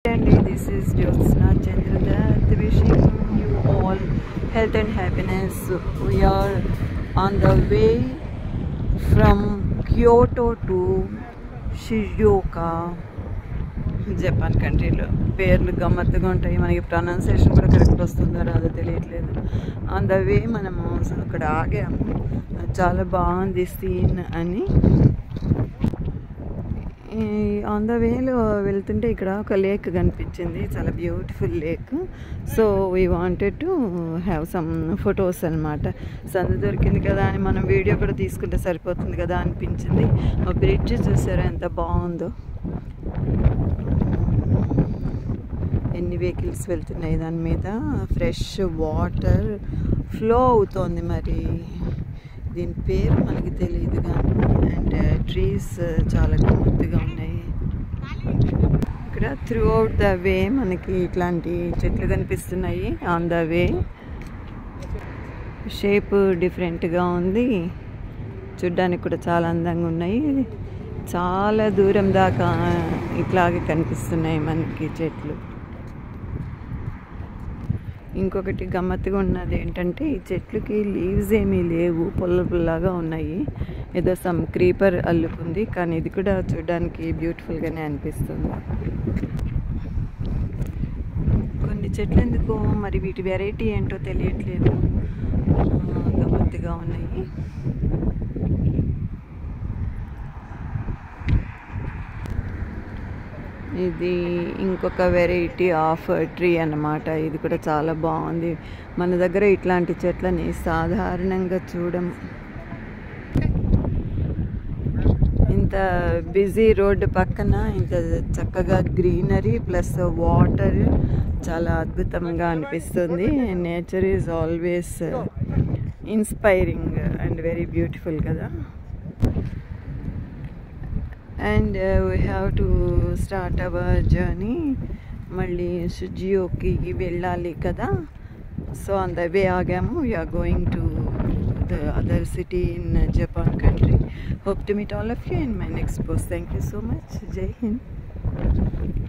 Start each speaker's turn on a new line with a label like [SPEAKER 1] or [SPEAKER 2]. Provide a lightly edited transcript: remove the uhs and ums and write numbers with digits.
[SPEAKER 1] This is Jyotsna Chandradat wishing you all health and happiness. We are on the way from Kyoto to Shizuoka, Japan కంట్రీలో. పేర్లు గమ్మత్తుగా ఉంటాయి, మనకి pronunciation కూడా correct వస్తుందో రాదో తెలియట్లేదు. ఆన్ ద వే మనము అక్కడ ఆగాము. చాలా బాగుంది సీన్ అని. ఆన్ ద వేలో వెళ్తుంటే ఇక్కడ ఒక లేక్ కనిపించింది, చాలా beautiful lake. So we wanted to have some photos అనమాట. సందు దొరికింది కదా అని మనం వీడియో కూడా తీసుకుంటే సరిపోతుంది కదా అనిపించింది. ఆ బ్రిడ్జ్ చూసారా ఎంత బాగుందో, ఎన్ని వెహికల్స్ వెళ్తున్నాయి దాని మీద. ఫ్రెష్ వాటర్ ఫ్లో అవుతోంది, మరి దీని పేరు మనకి తెలియదు కానీ. అండ్ ట్రీస్ చాలా గమ్మత్తుగా ఉన్నాయి ఇక్కడ. త్రూ అవుట్ ద వే మనకి ఇట్లాంటి చెట్లు కనిపిస్తున్నాయి. ఆన్ ద వే షేప్ డిఫరెంట్గా ఉంది, చూడ్డానికి కూడా చాలా అందంగా ఉన్నాయి. చాలా దూరం దాకా ఇట్లాగే కనిపిస్తున్నాయి మనకి చెట్లు. ఇంకొకటి గమ్మత్తుగా ఉన్నది ఏంటంటే ఈ చెట్లకి లీవ్స్ ఏమీ లేవు, పుల్ల పుల్లగా ఉన్నాయి. ఏదో సమ్ క్రీపర్ అల్లుకుంది, కానీ ఇది కూడా చూడడానికి బ్యూటిఫుల్గానే అనిపిస్తుంది. కొన్ని చెట్లు ఎందుకో మరి వీటి వెరైటీ ఏంటో తెలియట్లేదు, గమ్మత్తుగా ఉన్నాయి. ఇది ఇంకొక వెరైటీ ఆఫ్ ట్రీ అన్నమాట. ఇది కూడా చాలా బాగుంది. మన దగ్గర ఇట్లాంటి చెట్లని సాధారణంగా చూడం. ఇంత బిజీ రోడ్డు పక్కన ఇంత చక్కగా గ్రీనరీ ప్లస్ వాటర్ చాలా అద్భుతంగా అనిపిస్తుంది. Nature is always inspiring and very beautiful కదా. And we have to start our journey. మళ్ళీ షిజుయోకి వెళ్ళాలి కదా. సో ఆన్ ద వే ఆగాము. We are going to the other city in Japan country. Hope to meet all of you in my next post. Thank you so much. Jai Hind.